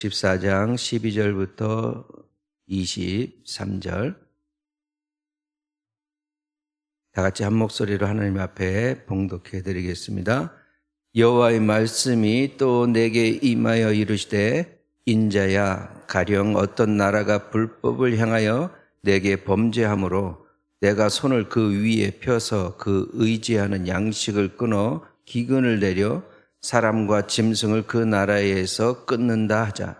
14장 12절부터 23절 다 같이 한 목소리로 하나님 앞에 봉독해 드리겠습니다. 여호와의 말씀이 또 내게 임하여 이르시되 인자야 가령 어떤 나라가 불법을 향하여 내게 범죄함으로 내가 손을 그 위에 펴서 그 의지하는 양식을 끊어 기근을 내려 사람과 짐승을 그 나라에서 끊는다 하자.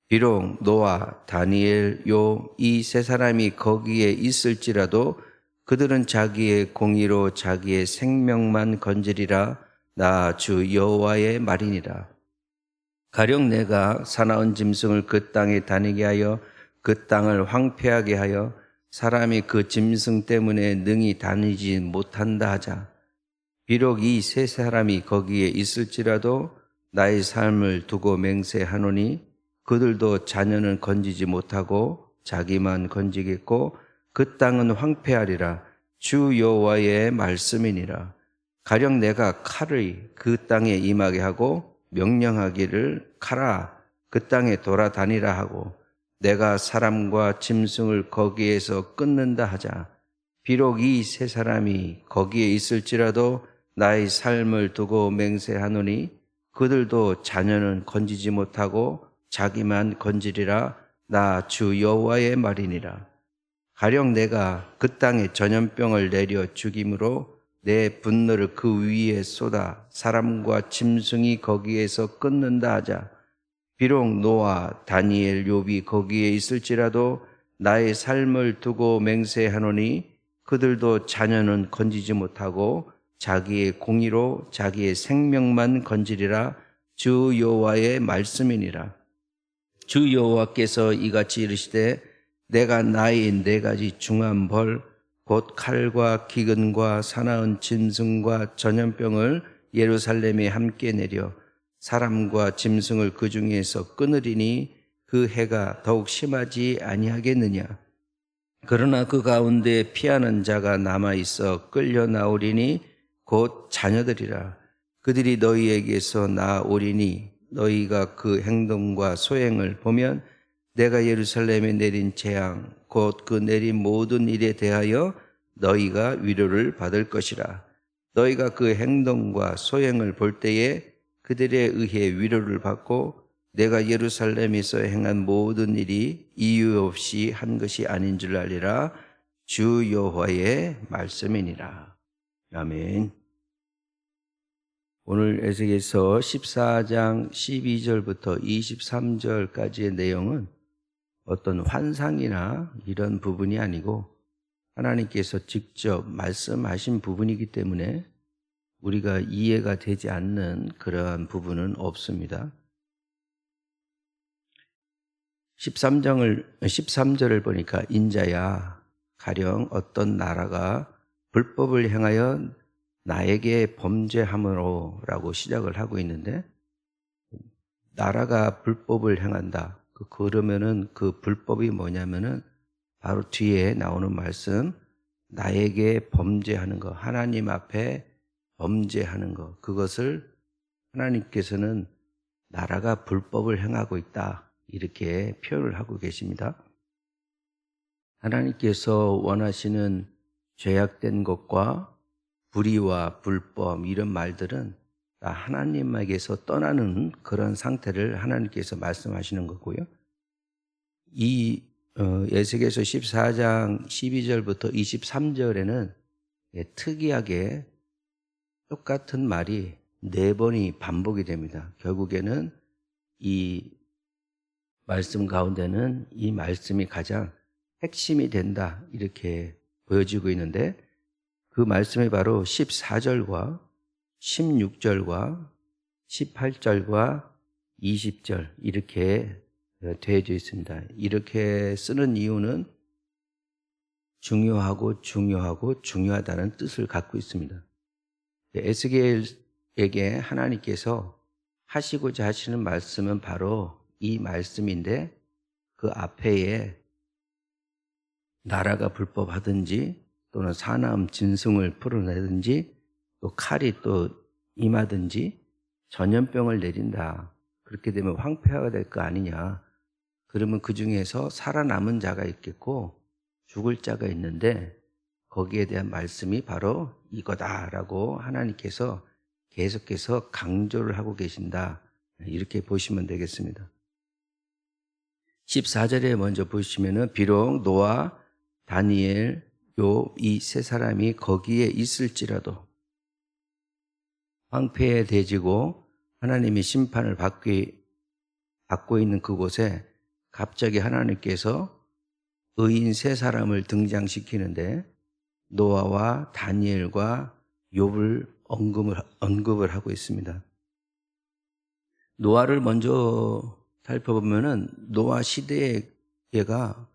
비록 노아, 다니엘, 욥 이 세 사람이 거기에 있을지라도 그들은 자기의 공의로 자기의 생명만 건지리라. 나 주 여호와의 말이니라. 가령 내가 사나운 짐승을 그 땅에 다니게 하여 그 땅을 황폐하게 하여 사람이 그 짐승 때문에 능히 다니지 못한다 하자. 비록 이 세 사람이 거기에 있을지라도 나의 삶을 두고 맹세하노니 그들도 자녀는 건지지 못하고 자기만 건지겠고 그 땅은 황폐하리라. 주 여호와의 말씀이니라. 가령 내가 칼을 그 땅에 임하게 하고 명령하기를 가라 그 땅에 돌아다니라 하고 내가 사람과 짐승을 거기에서 끊는다 하자. 비록 이 세 사람이 거기에 있을지라도 나의 삶을 두고 맹세하노니 그들도 자녀는 건지지 못하고 자기만 건지리라. 나 주 여호와의 말이니라. 가령 내가 그 땅에 전염병을 내려 죽임으로 내 분노를 그 위에 쏟아 사람과 짐승이 거기에서 끊는다 하자. 비록 노아, 다니엘, 욥이 거기에 있을지라도 나의 삶을 두고 맹세하노니 그들도 자녀는 건지지 못하고 자기의 공의로 자기의 생명만 건지리라. 주 여호와의 말씀이니라. 주 여호와께서 이같이 이르시되 내가 나의 네 가지 중한 벌 곧 칼과 기근과 사나운 짐승과 전염병을 예루살렘에 함께 내려 사람과 짐승을 그 중에서 끊으리니 그 해가 더욱 심하지 아니하겠느냐. 그러나 그 가운데 피하는 자가 남아있어 끌려 나오리니 곧 자녀들이라. 그들이 너희에게서 나오리니 너희가 그 행동과 소행을 보면 내가 예루살렘에 내린 재앙 곧 그 내린 모든 일에 대하여 너희가 위로를 받을 것이라. 너희가 그 행동과 소행을 볼 때에 그들에 의해 위로를 받고 내가 예루살렘에서 행한 모든 일이 이유 없이 한 것이 아닌 줄 알리라. 주 여호와의 말씀이니라. 아멘. 오늘 에스겔서 14장 12절부터 23절까지의 내용은 어떤 환상이나 이런 부분이 아니고 하나님께서 직접 말씀하신 부분이기 때문에 우리가 이해가 되지 않는 그러한 부분은 없습니다. 13절을 보니까 인자야 가령 어떤 나라가 불법을 행하여 나에게 범죄함으로 라고 시작을 하고 있는데 나라가 불법을 행한다. 그러면은 그 불법이 뭐냐면은 바로 뒤에 나오는 말씀 나에게 범죄하는 것, 하나님 앞에 범죄하는 것, 그것을 하나님께서는 나라가 불법을 행하고 있다 이렇게 표현을 하고 계십니다. 하나님께서 원하시는 죄악된 것과 불의와 불법 이런 말들은 다 하나님에게서 떠나는 그런 상태를 하나님께서 말씀하시는 거고요. 이 에스겔서 14장 12절부터 23절에는 특이하게 똑같은 말이 4번이 반복이 됩니다. 결국에는 이 말씀 가운데는 이 말씀이 가장 핵심이 된다 이렇게 보여지고 있는데 그 말씀이 바로 14절과 16절과 18절과 20절 이렇게 되어져 있습니다. 이렇게 쓰는 이유는 중요하다는 뜻을 갖고 있습니다. 에스겔에게 하나님께서 하시고자 하시는 말씀은 바로 이 말씀인데 그 앞에 나라가 불법하든지 또는 사나움 짐승을 풀어내든지 또 칼이 또 임하든지 전염병을 내린다. 그렇게 되면 황폐화가 될 거 아니냐. 그러면 그 중에서 살아남은 자가 있겠고 죽을 자가 있는데 거기에 대한 말씀이 바로 이거다라고 하나님께서 계속해서 강조를 하고 계신다. 이렇게 보시면 되겠습니다. 14절에 먼저 보시면은 비록 노아, 다니엘, 욥 이 세 사람이 거기에 있을지라도 황폐해지고 하나님의 심판을 받고 있는 그곳에 갑자기 하나님께서 의인 세 사람을 등장시키는데 노아와 다니엘과 욥을 언급을 하고 있습니다. 노아를 먼저 살펴보면은 노아 시대의 얘가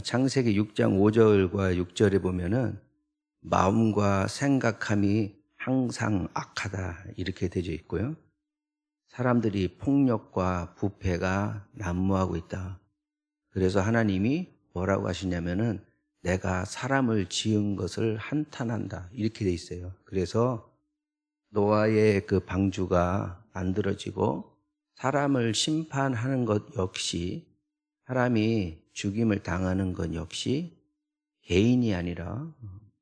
창세기 6장 5절과 6절에 보면은 마음과 생각함이 항상 악하다 이렇게 되어 있고요. 사람들이 폭력과 부패가 난무하고 있다. 그래서 하나님이 뭐라고 하시냐면은 내가 사람을 지은 것을 한탄한다 이렇게 돼 있어요. 그래서 노아의 그 방주가 만들어지고 사람을 심판하는 것 역시 사람이 죽임을 당하는 것 역시 개인이 아니라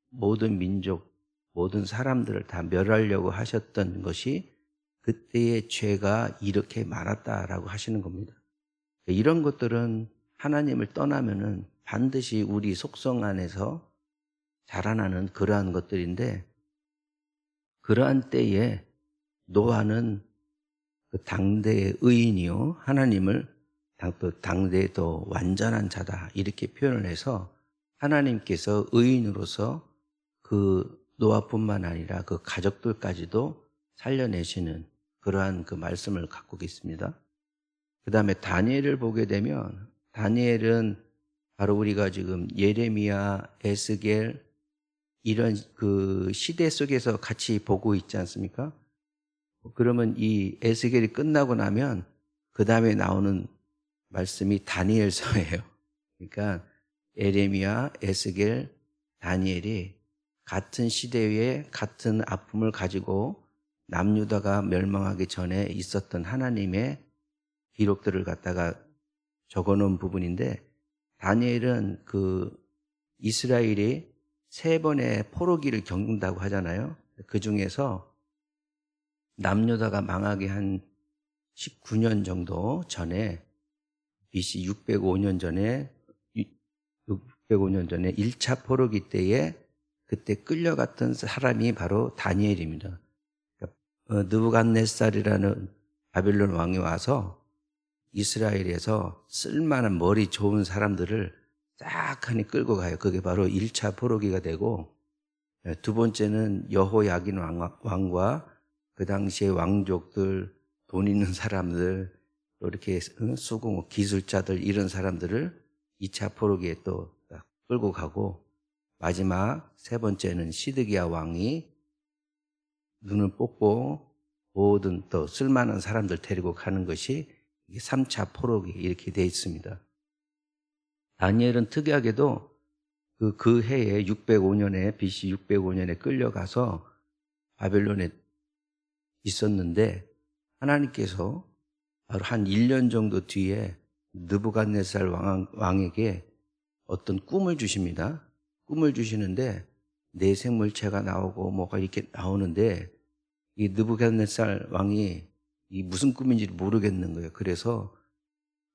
모든 민족, 모든 사람들을 다 멸하려고 하셨던 것이 그때의 죄가 이렇게 많았다라고 하시는 겁니다. 이런 것들은 하나님을 떠나면은 반드시 우리 속성 안에서 자라나는 그러한 것들인데 그러한 때에 노아는 그 당대의 의인이요 하나님을 당대의 더 완전한 자다 이렇게 표현을 해서 하나님께서 의인으로서 그 노아뿐만 아니라 그 가족들까지도 살려내시는 그러한 그 말씀을 갖고 계십니다. 그 다음에 다니엘을 보게 되면 다니엘은 바로 우리가 지금 예레미야, 에스겔 이런 그 시대 속에서 같이 보고 있지 않습니까? 그러면 이 에스겔이 끝나고 나면 그 다음에 나오는 말씀이 다니엘서예요. 그러니까 예레미야, 에스겔, 다니엘이 같은 시대에 같은 아픔을 가지고 남유다가 멸망하기 전에 있었던 하나님의 기록들을 갖다가 적어놓은 부분인데 다니엘은 그 이스라엘이 3번의 포로기를 겪는다고 하잖아요. 그 중에서 남유다가 망하기 한 19년 정도 전에 BC 605년 전에 1차 포로기 때에 그때 끌려갔던 사람이 바로 다니엘입니다. 느부갓네살이라는 바빌론 왕이 와서 이스라엘에서 쓸만한 머리 좋은 사람들을 싹 하니 끌고 가요. 그게 바로 1차 포로기가 되고 두 번째는 여호야긴 왕과 그 당시의 왕족들, 돈 있는 사람들, 또 이렇게 수공 기술자들 이런 사람들을 2차 포로기에 또 끌고 가고 마지막 세 번째는 시드기야 왕이 눈을 뽑고 모든 또 쓸만한 사람들 데리고 가는 것이 3차 포로기 이렇게 되어 있습니다. 다니엘은 특이하게도 그 해에 605년에 BC 605년에 끌려가서 바벨론에 있었는데 하나님께서 바로 한 1년 정도 뒤에 느부갓네살 왕에게 어떤 꿈을 주십니다. 꿈을 주시는데 내생물체가 나오고 뭐가 이렇게 나오는데 이 느부갓네살 왕이 이 무슨 꿈인지 모르겠는 거예요. 그래서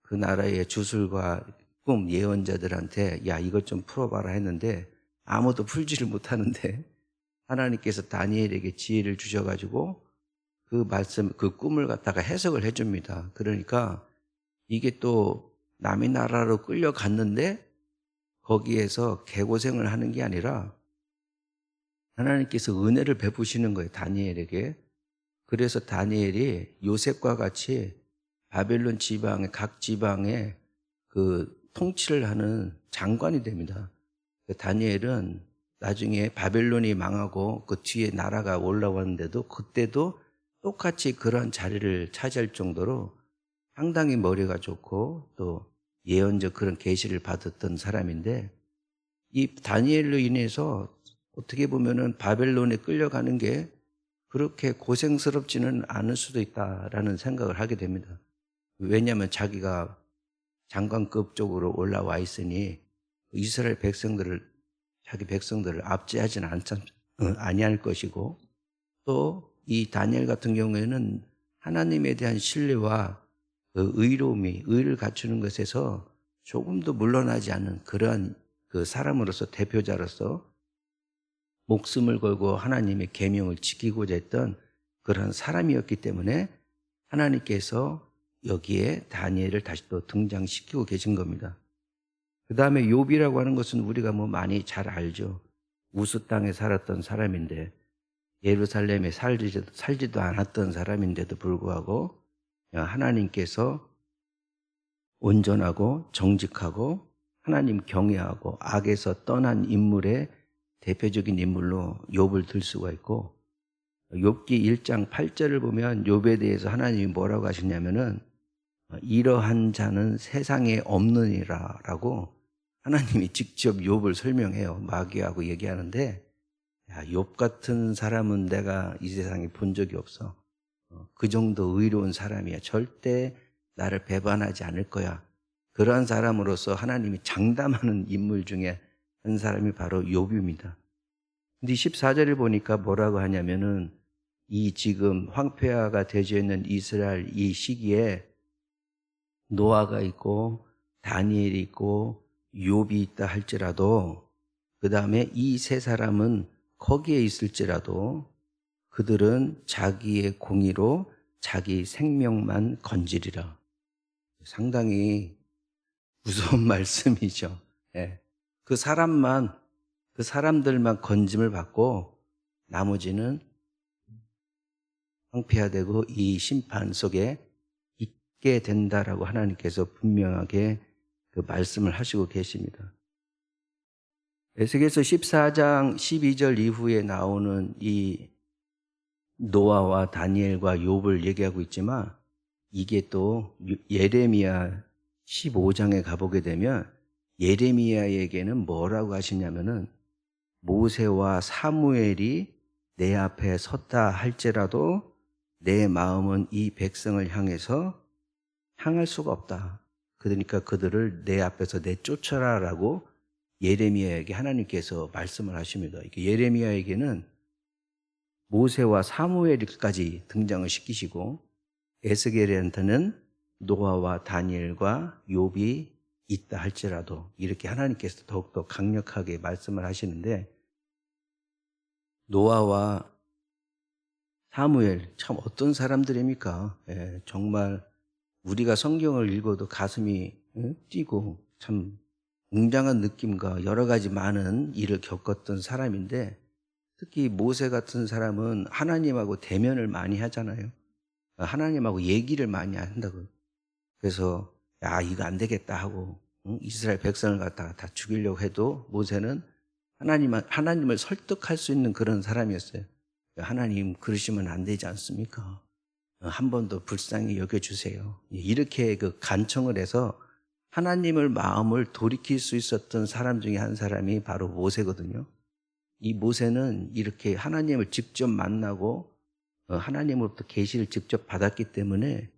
그 나라의 주술과 꿈 예언자들한테 야 이것 좀 풀어봐라 했는데 아무도 풀지를 못하는데 하나님께서 다니엘에게 지혜를 주셔가지고 그 말씀, 그 꿈을 갖다가 해석을 해줍니다. 그러니까 이게 또 남의 나라로 끌려갔는데 거기에서 개고생을 하는 게 아니라 하나님께서 은혜를 베푸시는 거예요. 다니엘에게. 그래서 다니엘이 요셉과 같이 바벨론 지방의 각 지방에 그 통치를 하는 장관이 됩니다. 다니엘은 나중에 바벨론이 망하고 그 뒤에 나라가 올라왔는데도 그때도 똑같이 그런 자리를 차지할 정도로 상당히 머리가 좋고 또 예언적 그런 계시를 받았던 사람인데 이 다니엘로 인해서 어떻게 보면은 바벨론에 끌려가는 게 그렇게 고생스럽지는 않을 수도 있다라는 생각을 하게 됩니다. 왜냐하면 자기가 장관급 쪽으로 올라와 있으니 이스라엘 백성들을, 자기 백성들을 압제하지는 아니할 것이고, 또 이 다니엘 같은 경우에는 하나님에 대한 신뢰와 그 의를 갖추는 것에서 조금도 물러나지 않는 그러한 그 사람으로서, 대표자로서 목숨을 걸고 하나님의 계명을 지키고자 했던 그런 사람이었기 때문에 하나님께서 여기에 다니엘을 다시 또 등장시키고 계신 겁니다. 그 다음에 욥이라고 하는 것은 우리가 뭐 많이 잘 알죠. 우스 땅에 살았던 사람인데, 예루살렘에 살지도 않았던 사람인데도 불구하고 하나님께서 온전하고 정직하고 하나님 경외하고 악에서 떠난 인물의 대표적인 인물로 욥을 들 수가 있고, 욥기 1장 8절을 보면 욥에 대해서 하나님이 뭐라고 하시냐면은 이러한 자는 세상에 없느니라 라고 하나님이 직접 욥을 설명해요. 마귀하고 얘기하는데, 야, 욥 같은 사람은 내가 이 세상에 본 적이 없어. 그 정도 의로운 사람이야. 절대 나를 배반하지 않을 거야. 그러한 사람으로서 하나님이 장담하는 인물 중에 한 사람이 바로 욥입니다. 근데 14절을 보니까 뭐라고 하냐면은 이 지금 황폐화가 되어져 있는 이스라엘 이 시기에 노아가 있고 다니엘이 있고 욥이 있다 할지라도, 그 다음에 이 세 사람은 거기에 있을지라도 그들은 자기의 공의로 자기 생명만 건지리라. 상당히 무서운 말씀이죠. 예. 그 사람들만 건짐을 받고 나머지는 황폐화되고 이 심판 속에 있게 된다라고 하나님께서 분명하게 그 말씀을 하시고 계십니다. 에스겔서 14장 12절 이후에 나오는 이 노아와 다니엘과 욥을 얘기하고 있지만, 이게 또 예레미야 15장에 가보게 되면 예레미야에게는 뭐라고 하시냐면은 모세와 사무엘이 내 앞에 섰다 할지라도 내 마음은 이 백성을 향해서 향할 수가 없다. 그러니까 그들을 내 앞에서 내쫓아라 라고 예레미야에게 하나님께서 말씀을 하십니다. 예레미야에게는 모세와 사무엘까지 등장을 시키시고, 에스겔한테는 노아와 다니엘과 욥이 있다 할지라도 이렇게 하나님께서 더욱더 강력하게 말씀을 하시는데, 노아와 사무엘 참 어떤 사람들입니까? 예, 정말 우리가 성경을 읽어도 가슴이 뛰고 참 웅장한 느낌과 여러 가지 많은 일을 겪었던 사람인데, 특히 모세 같은 사람은 하나님하고 대면을 많이 하잖아요. 하나님하고 얘기를 많이 한다고. 그래서 야, 이거 안 되겠다 하고 이스라엘 백성을 갖다가 다 죽이려고 해도 모세는 하나님을 설득할 수 있는 그런 사람이었어요. 하나님, 그러시면 안 되지 않습니까? 한 번 더 불쌍히 여겨주세요. 이렇게 그 간청을 해서 하나님을 마음을 돌이킬 수 있었던 사람 중에 한 사람이 바로 모세거든요. 이 모세는 이렇게 하나님을 직접 만나고 하나님으로부터 계시를 직접 받았기 때문에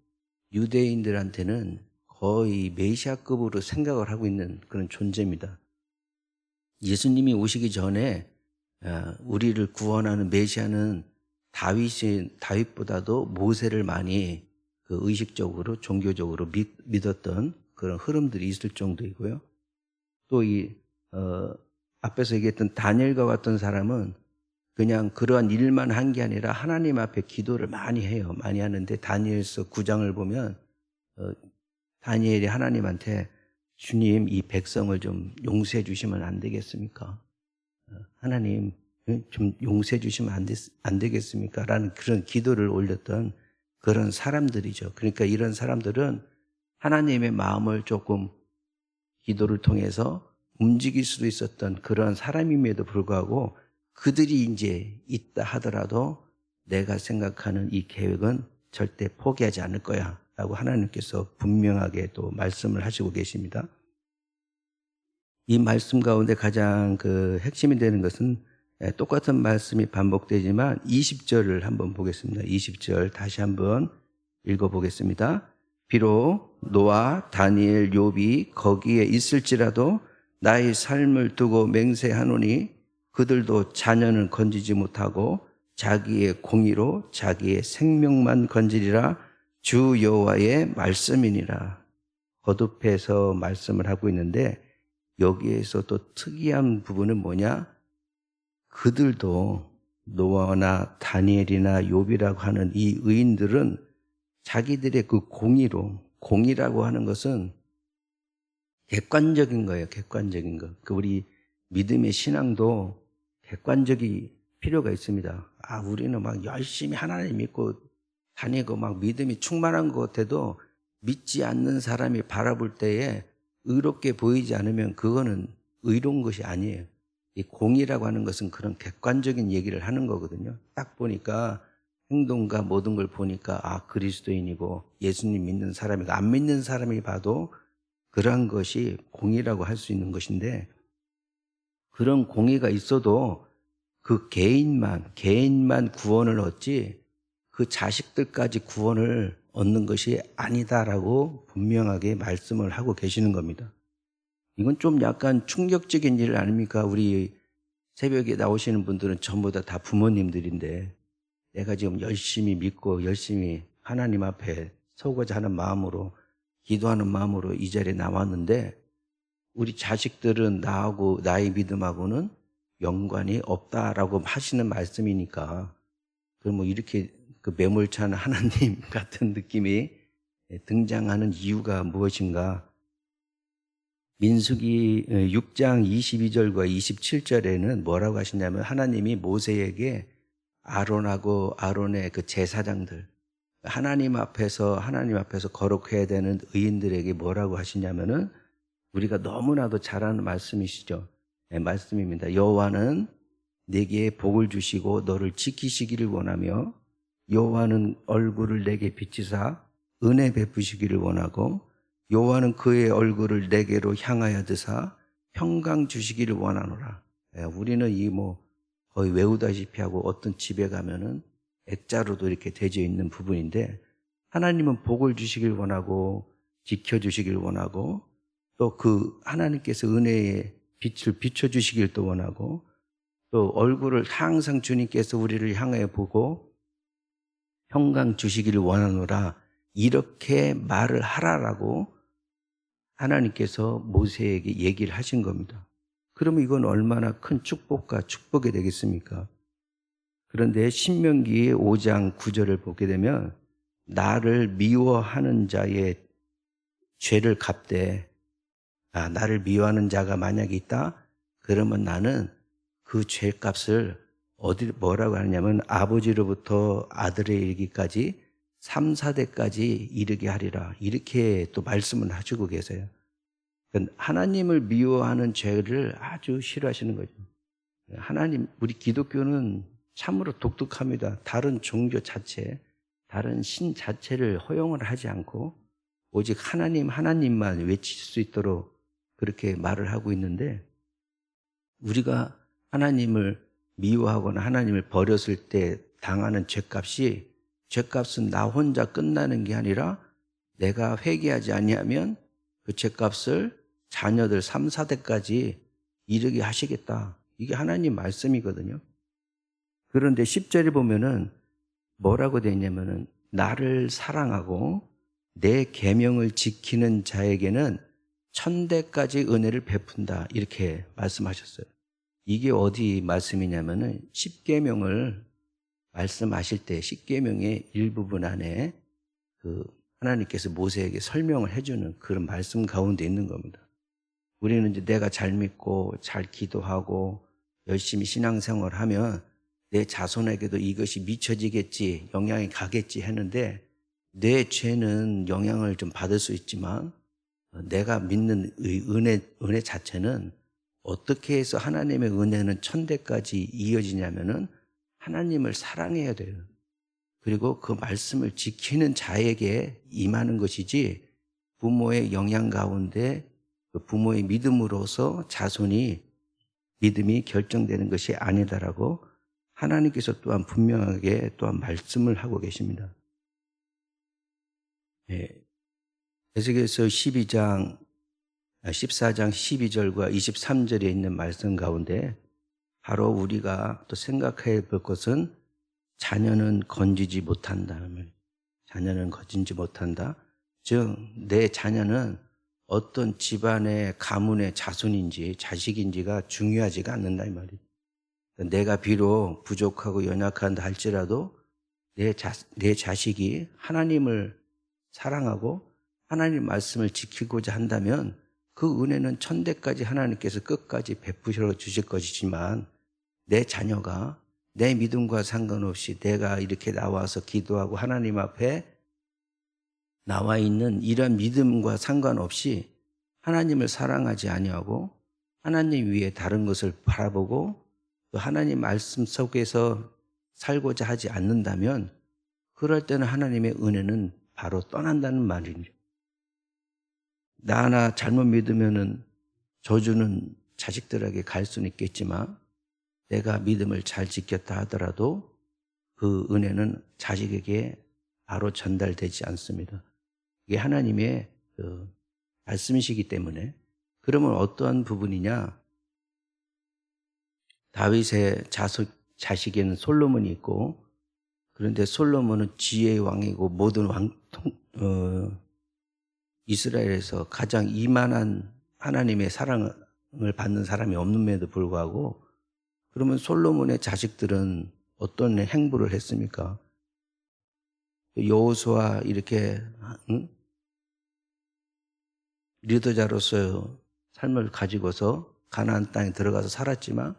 유대인들한테는 거의 메시아급으로 생각을 하고 있는 그런 존재입니다. 예수님이 오시기 전에 우리를 구원하는 메시아는 다윗보다도 모세를 많이 그 의식적으로 종교적으로 믿었던 그런 흐름들이 있을 정도이고요. 또 앞에서 얘기했던 다니엘과 같은 사람은 그냥 그러한 일만 한 게 아니라 하나님 앞에 기도를 많이 해요. 많이 하는데 다니엘서 9장을 보면 다니엘이 하나님한테 주님, 이 백성을 좀 용서해 주시면 안 되겠습니까? 하나님 좀 용서해 주시면 안 되겠습니까? 라는 그런 기도를 올렸던 그런 사람들이죠. 그러니까 이런 사람들은 하나님의 마음을 조금 기도를 통해서 움직일 수도 있었던 그런 사람임에도 불구하고 그들이 이제 있다 하더라도 내가 생각하는 이 계획은 절대 포기하지 않을 거야 라고 하나님께서 분명하게 또 말씀을 하시고 계십니다. 이 말씀 가운데 가장 그 핵심이 되는 것은 똑같은 말씀이 반복되지만 20절을 한번 보겠습니다. 20절 다시 한번 읽어보겠습니다. 비록 노아, 다니엘, 욥이 거기에 있을지라도 나의 삶을 두고 맹세하노니 그들도 자녀는 건지지 못하고 자기의 공의로 자기의 생명만 건지리라. 주 여호와의 말씀이니라. 거듭해서 말씀을 하고 있는데 여기에서 또 특이한 부분은 뭐냐? 그들도 노아나 다니엘이나 욥이라고 하는 이 의인들은 자기들의 그 공의라고 하는 것은 객관적인 거예요. 객관적인 거. 우리 믿음의 신앙도 객관적이 필요가 있습니다. 우리는 막 열심히 하나님 믿고 다니고 막 믿음이 충만한 것 같아도 믿지 않는 사람이 바라볼 때에 의롭게 보이지 않으면 그거는 의로운 것이 아니에요. 이 공의라고 하는 것은 그런 객관적인 얘기를 하는 거거든요. 딱 보니까 행동과 모든 걸 보니까 그리스도인이고 예수님 믿는 사람이고 안 믿는 사람이 봐도 그러한 것이 공의라고 할 수 있는 것인데, 그런 공의가 있어도 그 개인만 구원을 얻지 그 자식들까지 구원을 얻는 것이 아니다라고 분명하게 말씀을 하고 계시는 겁니다. 이건 좀 약간 충격적인 일 아닙니까? 우리 새벽에 나오시는 분들은 전부 다 부모님들인데 내가 지금 열심히 믿고 열심히 하나님 앞에 서고자 하는 마음으로 기도하는 마음으로 이 자리에 나왔는데 우리 자식들은 나하고 나의 믿음하고는 연관이 없다라고 하시는 말씀이니까 그럼 이렇게 그 매몰찬 하나님 같은 느낌이 등장하는 이유가 무엇인가? 민수기 6장 22절과 27절에는 뭐라고 하시냐면 하나님이 모세에게 아론하고 아론의 그 제사장들 하나님 앞에서 거룩해야 되는 의인들에게 뭐라고 하시냐면은 우리가 너무나도 잘 아는 말씀이시죠. 말씀입니다. 여호와는 내게 복을 주시고 너를 지키시기를 원하며 여호와는 얼굴을 내게 비치사 은혜 베푸시기를 원하고 여호와는 그의 얼굴을 내게로 향하여 드사 평강 주시기를 원하노라. 우리는 거의 외우다시피 하고 어떤 집에 가면은 액자로도 이렇게 되어 있는 부분인데 하나님은 복을 주시길 원하고 지켜주시길 원하고 또 그 하나님께서 은혜의 빛을 비춰주시길 또 원하고 또 얼굴을 항상 주님께서 우리를 향해 보고 평강 주시기를 원하노라. 이렇게 말을 하라라고 하나님께서 모세에게 얘기를 하신 겁니다. 그러면 이건 얼마나 큰 축복이 되겠습니까? 그런데 신명기 5장 9절을 보게 되면 나를 미워하는 자의 죄를 갚되 나를 미워하는 자가 만약에 있다? 그러면 나는 그 죄값을 뭐라고 하냐면 아버지로부터 아들에 이르기까지 3, 4대까지 이르게 하리라. 이렇게 또 말씀을 하시고 계세요. 하나님을 미워하는 죄를 아주 싫어하시는 거죠. 우리 기독교는 참으로 독특합니다. 다른 종교 자체, 다른 신 자체를 허용을 하지 않고 오직 하나님만 외칠 수 있도록 그렇게 말을 하고 있는데 우리가 하나님을 미워하거나 하나님을 버렸을 때 당하는 죄값은 나 혼자 끝나는 게 아니라 내가 회개하지 아니하면 그 죄값을 자녀들 3, 4대까지 이르게 하시겠다. 이게 하나님 말씀이거든요. 그런데 10절에 보면은 뭐라고 되어 있냐면은 나를 사랑하고 내 계명을 지키는 자에게는 1000대까지 은혜를 베푼다. 이렇게 말씀하셨어요. 이게 어디 말씀이냐면은 10계명을 말씀하실 때 10계명의 일부분 안에 하나님께서 모세에게 설명을 해주는 그런 말씀 가운데 있는 겁니다. 우리는 이제 내가 잘 믿고 잘 기도하고 열심히 신앙생활을 하면 내 자손에게도 이것이 미쳐지겠지, 영향이 가겠지 했는데 내 죄는 영향을 좀 받을 수 있지만 내가 믿는 은혜 자체는 어떻게 해서 하나님의 은혜는 1000대까지 이어지냐면은 하나님을 사랑해야 돼요. 그리고 그 말씀을 지키는 자에게 임하는 것이지 부모의 영향 가운데 그 부모의 믿음으로서 자손이 믿음이 결정되는 것이 아니다라고 하나님께서 또한 분명하게 또한 말씀을 하고 계십니다. 에스겔서 14장 12절과 23절에 있는 말씀 가운데 바로 우리가 또 생각해야 볼 것은 자녀는 건지지 못한다는 말. 자녀는 건지지 못한다. 즉 내 자녀는 어떤 집안의 가문의 자손인지 자식인지가 중요하지가 않는다 이 말이에요. 내가 비록 부족하고 연약한다 할지라도 내 자식이 하나님을 사랑하고 하나님 말씀을 지키고자 한다면 그 은혜는 천대까지 하나님께서 끝까지 베푸셔 주실 것이지만 내 자녀가 내 믿음과 상관없이 내가 이렇게 나와서 기도하고 하나님 앞에 나와 있는 이런 믿음과 상관없이 하나님을 사랑하지 아니하고 하나님 위에 다른 것을 바라보고 또 하나님 말씀 속에서 살고자 하지 않는다면 그럴 때는 하나님의 은혜는 바로 떠난다는 말이죠. 나 하나 잘못 믿으면은 저주는 자식들에게 갈 수는 있겠지만 내가 믿음을 잘 지켰다 하더라도 그 은혜는 자식에게 바로 전달되지 않습니다. 이게 하나님의 말씀이시기 때문에. 그러면 어떠한 부분이냐? 다윗의 자식에는 솔로몬이 있고, 그런데 솔로몬은 지혜의 왕이고 모든 이스라엘에서 가장 이만한 하나님의 사랑을 받는 사람이 없는데도 불구하고, 그러면 솔로몬의 자식들은 어떤 행보를 했습니까? 여호수아 이렇게 리더자로서 삶을 가지고서 가나안 땅에 들어가서 살았지만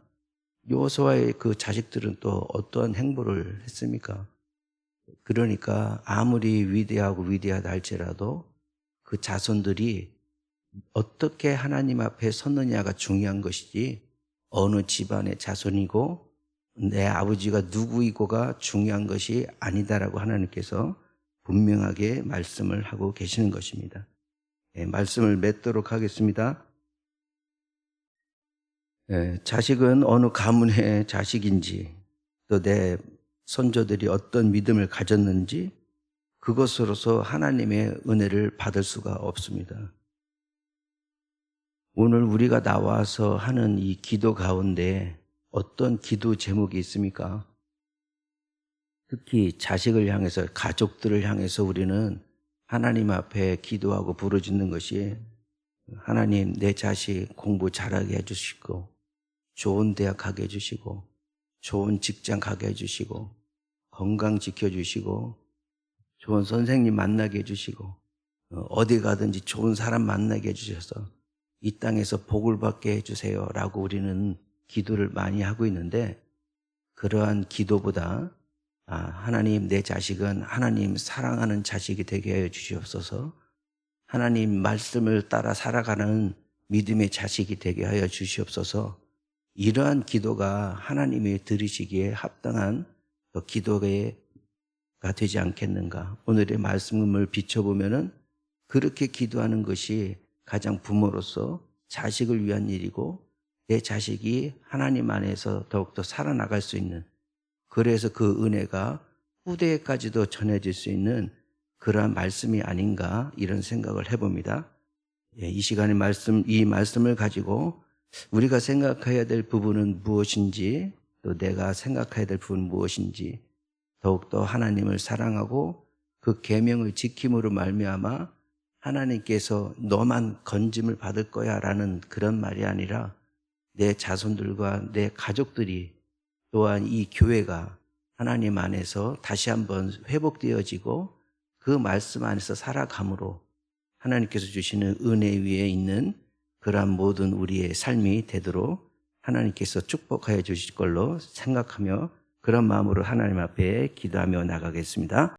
여호수아의 그 자식들은 또 어떠한 행보를 했습니까? 그러니까 아무리 위대하고 위대하다 할지라도 그 자손들이 어떻게 하나님 앞에 섰느냐가 중요한 것이지 어느 집안의 자손이고 내 아버지가 누구이고가 중요한 것이 아니다라고 하나님께서 분명하게 말씀을 하고 계시는 것입니다. 말씀을 맺도록 하겠습니다. 자식은 어느 가문의 자식인지 또 내 선조들이 어떤 믿음을 가졌는지 그것으로서 하나님의 은혜를 받을 수가 없습니다. 오늘 우리가 나와서 하는 이 기도 가운데 어떤 기도 제목이 있습니까? 특히 자식을 향해서, 가족들을 향해서 우리는 하나님 앞에 기도하고 부르짖는 것이 하나님 내 자식 공부 잘하게 해주시고 좋은 대학 가게 해주시고 좋은 직장 가게 해주시고 건강 지켜주시고 좋은 선생님 만나게 해주시고 어디 가든지 좋은 사람 만나게 해주셔서 이 땅에서 복을 받게 해주세요 라고 우리는 기도를 많이 하고 있는데, 그러한 기도보다 하나님 내 자식은 하나님 사랑하는 자식이 되게 해 주시옵소서, 하나님 말씀을 따라 살아가는 믿음의 자식이 되게 하여 주시옵소서, 이러한 기도가 하나님이 들으시기에 합당한 기도가 되지 않겠는가. 오늘의 말씀을 비춰보면은 그렇게 기도하는 것이 가장 부모로서 자식을 위한 일이고 내 자식이 하나님 안에서 더욱더 살아나갈 수 있는, 그래서 그 은혜가 후대에까지도 전해질 수 있는 그러한 말씀이 아닌가 이런 생각을 해봅니다. 이 시간의 이 말씀을 가지고 우리가 생각해야 될 부분은 무엇인지, 또 내가 생각해야 될 부분은 무엇인지, 더욱더 하나님을 사랑하고 그 계명을 지킴으로 말미암아 하나님께서 너만 건짐을 받을 거야 라는 그런 말이 아니라 내 자손들과 내 가족들이 또한 이 교회가 하나님 안에서 다시 한번 회복되어지고 그 말씀 안에서 살아감으로 하나님께서 주시는 은혜 위에 있는 그러한 모든 우리의 삶이 되도록 하나님께서 축복하여 주실 걸로 생각하며 그런 마음으로 하나님 앞에 기도하며 나가겠습니다.